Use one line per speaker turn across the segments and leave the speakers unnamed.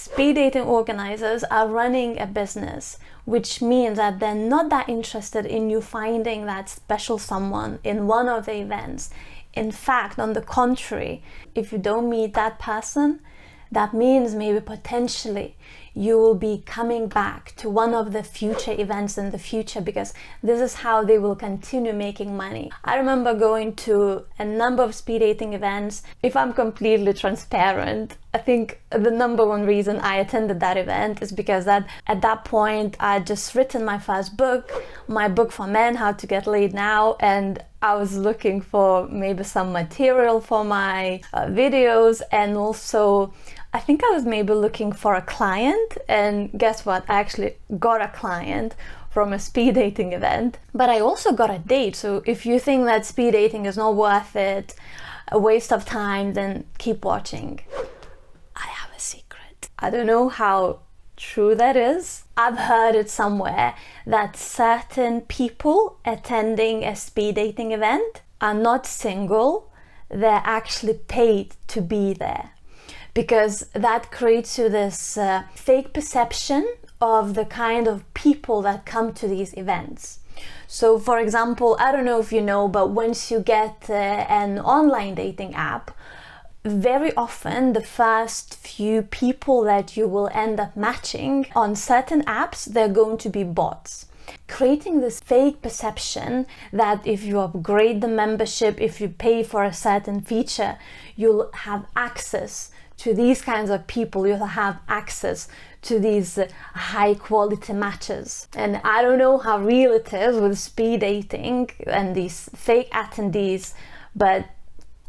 Speed dating organizers are running a business, which means that they're not that interested in you finding that special someone in one of the events. In fact, on the contrary, if you don't meet that person, that means maybe potentially you will be coming back to one of the future events in the future, because this is how they will continue making money. I remember going to a number of speed dating events. If I'm completely transparent, I think the number one reason I attended that event is because that at that point I had just written my first book, my book for men, How to Get Laid Now, and I was looking for maybe some material for my videos, and also I think I was maybe looking for a client, and guess what? I actually got a client from a speed dating event, but I also got a date. So if you think that speed dating is not worth it, a waste of time, then keep watching. I have a secret. I don't know how true that is. I've heard it somewhere that certain people attending a speed dating event are not single, they're actually paid to be there, because that creates you this fake perception of the kind of people that come to these events. So for example, I don't know if you know, but once you get an online dating app, very often the first few people that you will end up matching on certain apps, they're going to be bots, creating this fake perception that if you upgrade the membership, if you pay for a certain feature, you'll have access to these kinds of people, you'll have access to these high quality matches. And I don't know how real it is with speed dating and these fake attendees, but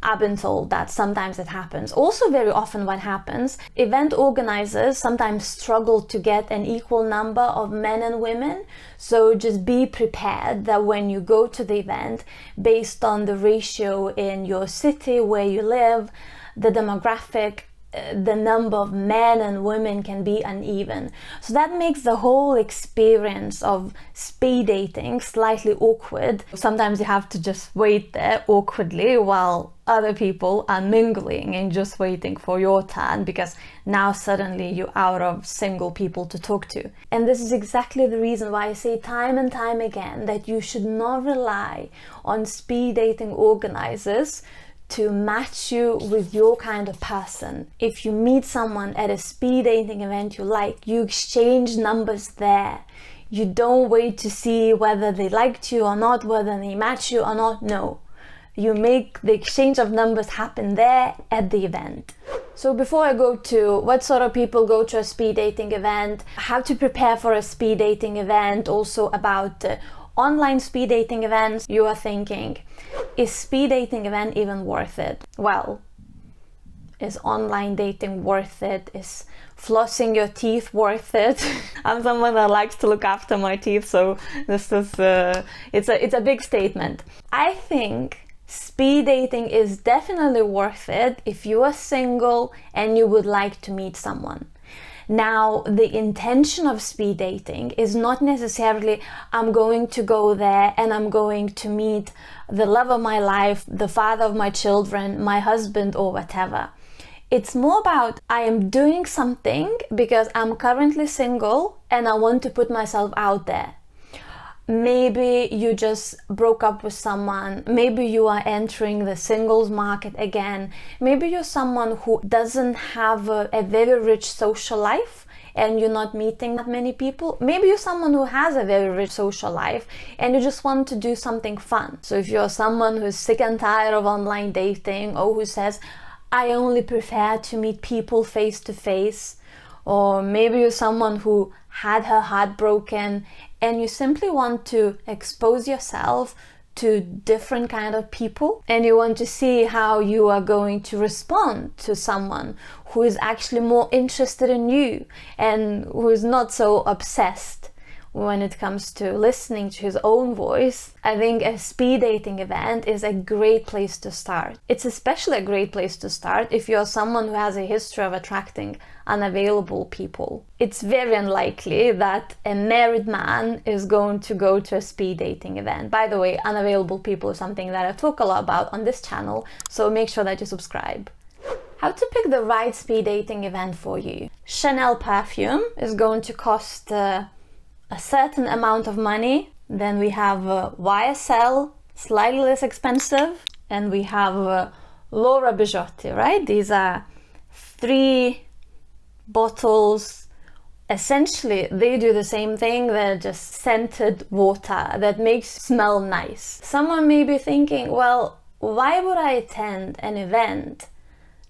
I've been told that sometimes it happens. Also, very often what happens, event organizers sometimes struggle to get an equal number of men and women. So just be prepared that when you go to the event, based on the ratio in your city where you live, the demographic, the number of men and women can be uneven. So that makes the whole experience of speed dating slightly awkward. Sometimes you have to just wait there awkwardly while other people are mingling and just waiting for your turn, because now suddenly you're out of single people to talk to. And this is exactly the reason why I say time and time again that you should not rely on speed dating organizers to match you with your kind of person. If you meet someone at a speed dating event you like, you exchange numbers there. You don't wait to see whether they liked you or not, whether they match you or not. No, you make the exchange of numbers happen there at the event. So before I go to what sort of people go to a speed dating event, how to prepare for a speed dating event, also about online speed dating events, you are thinking, is speed dating event even worth it? Well, is online dating worth it? Is flossing your teeth worth it? I'm someone that likes to look after my teeth, so this is it's a big statement. I think speed dating is definitely worth it if you are single and you would like to meet someone. Now, the intention of speed dating is not necessarily I'm going to go there and I'm going to meet the love of my life, the father of my children, my husband, or whatever. It's more about I am doing something because I'm currently single and I want to put myself out there. Maybe you just broke up with someone, maybe you are entering the singles market again, maybe you're someone who doesn't have a very rich social life and you're not meeting that many people. Maybe you're someone who has a very rich social life and you just want to do something fun. So if you're someone who's sick and tired of online dating, or who says, I only prefer to meet people face to face, or maybe you're someone who had her heart broken and you simply want to expose yourself to different kind of people and you want to see how you are going to respond to someone who is actually more interested in you and who is not so obsessed when it comes to listening to his own voice, I think a speed dating event is a great place to start. It's especially a great place to start if you're someone who has a history of attracting unavailable people. It's very unlikely that a married man is going to go to a speed dating event. By the way, unavailable people is something that I talk a lot about on this channel, so make sure that you subscribe. How to pick the right speed dating event for you. Chanel perfume is going to cost a certain amount of money. Then we have YSL, slightly less expensive. And we have Laura Biagiotti, right? These are 3 bottles. Essentially, they do the same thing. They're just scented water that makes you smell nice. Someone may be thinking, well, why would I attend an event,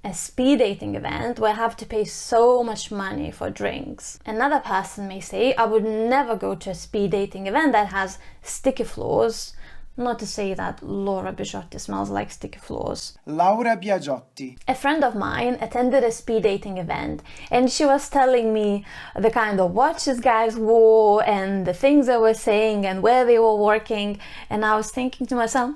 a speed dating event, where I have to pay so much money for drinks? Another person may say, I would never go to a speed dating event that has sticky floors. Not to say that Laura Biagiotti smells like sticky floors.
Laura Biagiotti.
A friend of mine attended a speed dating event, and she was telling me the kind of watches guys wore and the things they were saying and where they were working. And I was thinking to myself,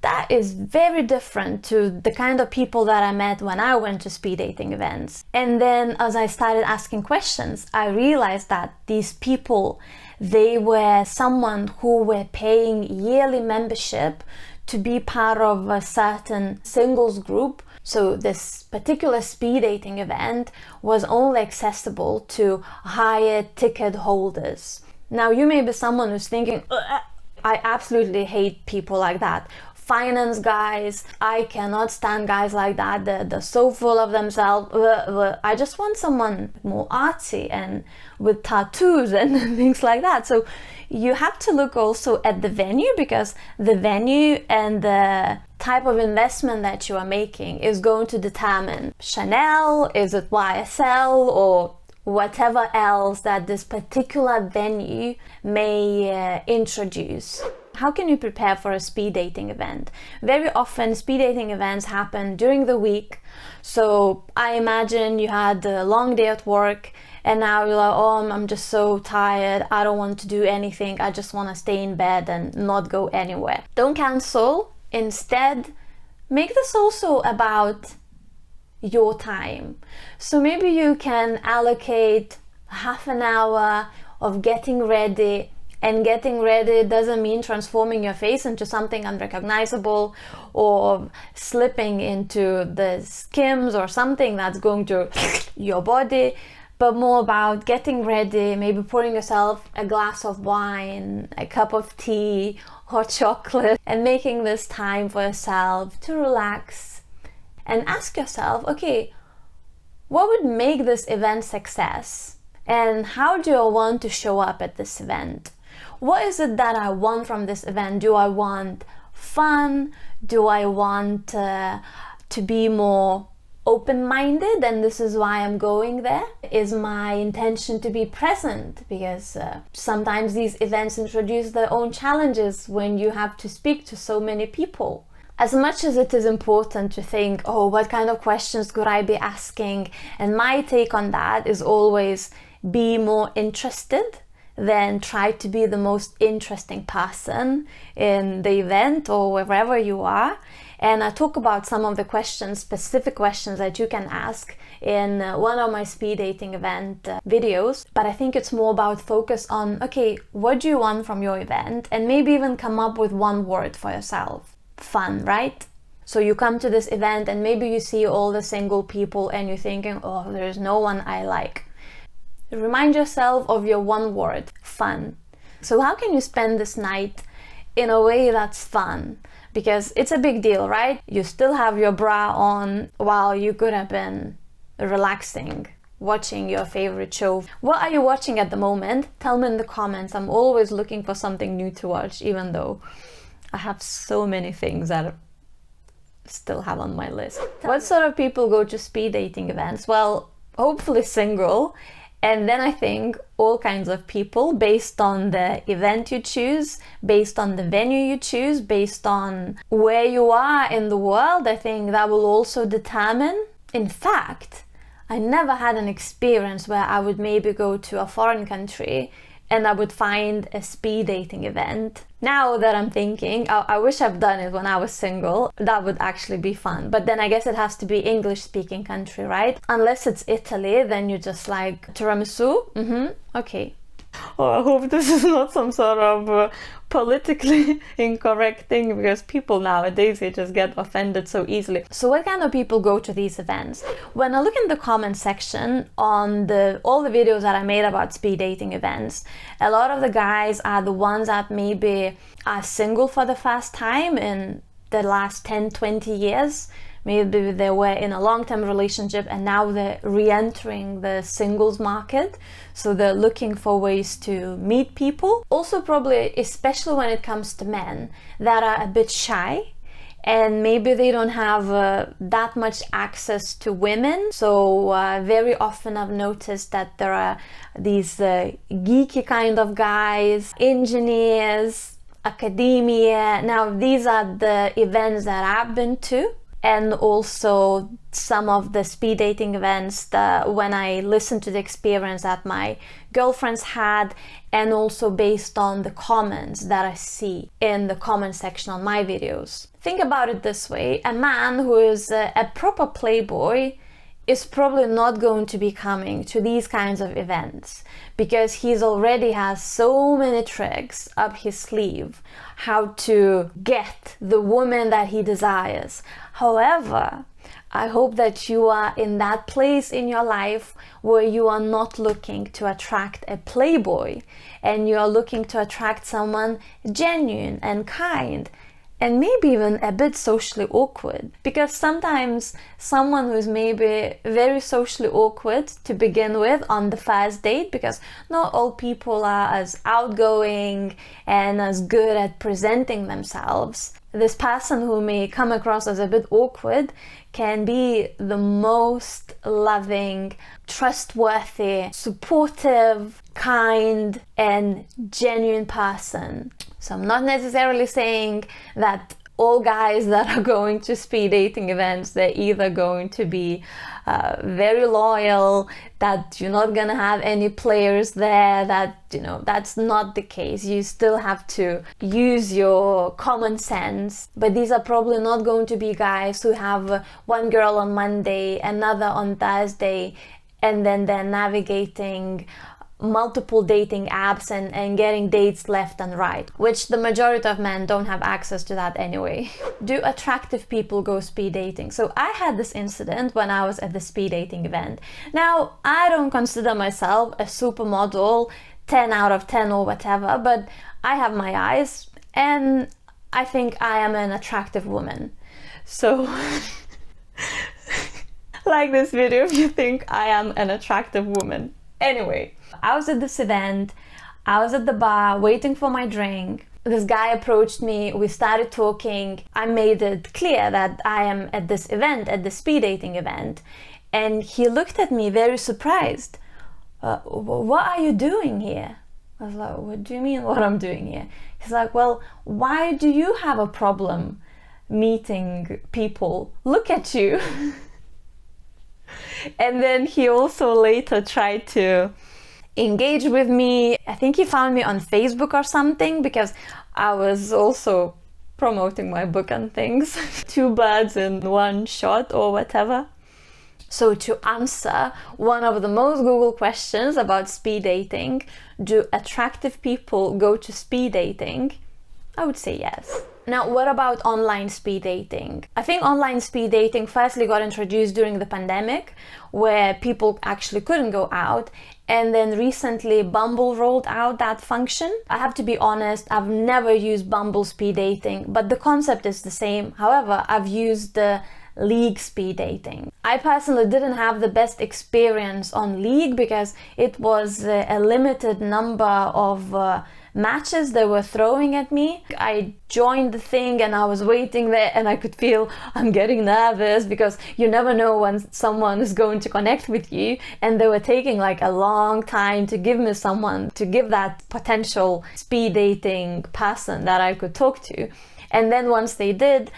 that is very different to the kind of people that I met when I went to speed dating events. And then as I started asking questions, I realized that these people, they were someone who were paying yearly membership to be part of a certain singles group. So this particular speed dating event was only accessible to higher ticket holders. Now you may be someone who's thinking, I absolutely hate people like that. Finance guys, I cannot stand guys like that. They're so full of themselves. I just want someone more artsy and with tattoos and things like that. So you have to look also at the venue, because the venue and the type of investment that you are making is going to determine Chanel, is it YSL, or whatever else that this particular venue may introduce. How can you prepare for a speed dating event? Very often speed dating events happen during the week. So I imagine you had a long day at work and now you're like, oh, I'm just so tired. I don't want to do anything. I just want to stay in bed and not go anywhere. Don't cancel. Instead, make this also about your time. So maybe you can allocate half an hour of getting ready. And getting ready doesn't mean transforming your face into something unrecognizable or slipping into the Skims or something that's going to your body, but more about getting ready, maybe pouring yourself a glass of wine, a cup of tea, hot chocolate, and making this time for yourself to relax and ask yourself, okay, what would make this event success? And how do I want to show up at this event? What is it that I want from this event? Do I want fun? Do I want to be more open-minded and this is why I'm going there? Is my intention to be present? Because sometimes these events introduce their own challenges when you have to speak to so many people. As much as it is important to think, oh, what kind of questions could I be asking? And my take on that is always be more interested than try to be the most interesting person in the event or wherever you are. And I talk about some of the questions, specific questions that you can ask in one of my speed dating event videos. But I think it's more about focus on, okay, what do you want from your event? And maybe even come up with one word for yourself. Fun, right? So you come to this event and maybe you see all the single people and you're thinking, oh, there's no one I like. Remind yourself of your one word, fun. So how can you spend this night in a way that's fun? Because it's a big deal, right? You still have your bra on while you could have been relaxing, watching your favorite show. What are you watching at the moment? Tell me in the comments. I'm always looking for something new to watch, even though I have so many things that I still have on my list. What sort of people go to speed dating events? Well, hopefully single. And then I think all kinds of people, based on the event you choose, based on the venue you choose, based on where you are in the world, I think that will also determine. In fact, I never had an experience where I would maybe go to a foreign country and I would find a speed dating event. Now that I'm thinking, I wish I've done it when I was single. That would actually be fun. But then I guess it has to be English-speaking country, right? Unless it's Italy, then you're just like, tiramisu? Okay. Oh, I hope this is not some sort of politically incorrect thing, because people nowadays, they just get offended so easily. So what kind of people go to these events? When I look in the comment section on all the videos that I made about speed dating events, a lot of the guys are the ones that maybe are single for the first time in the last 10-20 years. Maybe they were in a long-term relationship and now they're re-entering the singles market. So they're looking for ways to meet people. Also, probably, especially when it comes to men that are a bit shy and maybe they don't have that much access to women. So very often I've noticed that there are these geeky kind of guys, engineers, academia. Now, these are the events that I've been to. And also some of the speed dating events when I listened to the experience that my girlfriends had, and also based on the comments that I see in the comment section on my videos. Think about it this way: a man who is a proper playboy is probably not going to be coming to these kinds of events, because he's already has so many tricks up his sleeve how to get the woman that he desires. However, I hope that you are in that place in your life where you are not looking to attract a playboy, and you are looking to attract someone genuine and kind, and maybe even a bit socially awkward. Because sometimes someone who's maybe very socially awkward to begin with on the first date, because not all people are as outgoing and as good at presenting themselves, this person who may come across as a bit awkward can be the most loving, trustworthy, supportive, kind, and genuine person. So I'm not necessarily saying that all guys that are going to speed dating events, they're either going to be very loyal, that you're not gonna have any players there, that, you know, that's not the case. You still have to use your common sense. But these are probably not going to be guys who have one girl on Monday, another on Thursday, and then they're navigating multiple dating apps and getting dates left and right, which the majority of men don't have access to that anyway. Do attractive people go speed dating? So I had this incident when I was at the speed dating event. Now, I don't consider myself a supermodel, 10 out of 10 or whatever, but I have my eyes and I think I am an attractive woman. So like this video if you think I am an attractive woman. Anyway, I was at this event, I was at the bar waiting for my drink. This guy approached me, we started talking. I made it clear that I am at this event, at the speed dating event. And he looked at me very surprised. What are you doing here? I was like, what do you mean what I'm doing here? He's like, well, why do you have a problem meeting people? Look at you. And then he also later tried to engage with me. I think he found me on Facebook or something, because I was also promoting my book and things. 2 birds in one shot or whatever. So to answer one of the most Googled questions about speed dating, do attractive people go to speed dating? I would say yes. Now, what about online speed dating? I think online speed dating firstly got introduced during the pandemic, where people actually couldn't go out, and then recently Bumble rolled out that function. I have to be honest, I've never used Bumble speed dating, but the concept is the same. However, I've used the League speed dating. I personally didn't have the best experience on League because it was a limited number of matches they were throwing at me. I joined the thing and I was waiting there and I could feel I'm getting nervous, because you never know when someone is going to connect with you, and they were taking like a long time to give me someone, to give that potential speed dating person that I could talk to. And then once they did,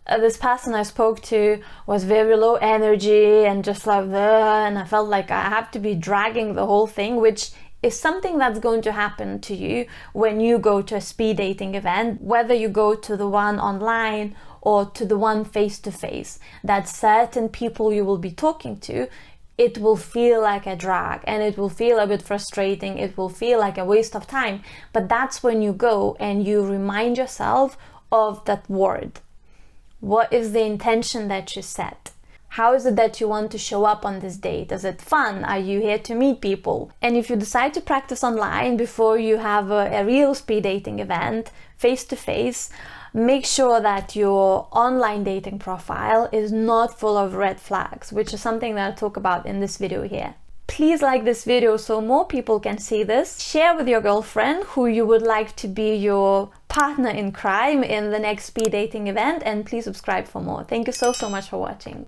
this person I spoke to was very low energy and just like that, and I felt like I have to be dragging the whole thing, which is something that's going to happen to you when you go to a speed dating event, whether you go to the one online or to the one face-to-face. That certain people you will be talking to it will feel like a drag and it will feel a bit frustrating. It will feel like a waste of time. But that's when you go and you remind yourself of that word. What is the intention that you set? How is it that you want to show up on this date? Is it fun? Are you here to meet people? And if you decide to practice online before you have a real speed dating event, face to face, make sure that your online dating profile is not full of red flags, which is something that I'll talk about in this video here. Please like this video so more people can see this. Share with your girlfriend who you would like to be your partner in crime in the next speed dating event, and please subscribe for more. Thank you so much for watching.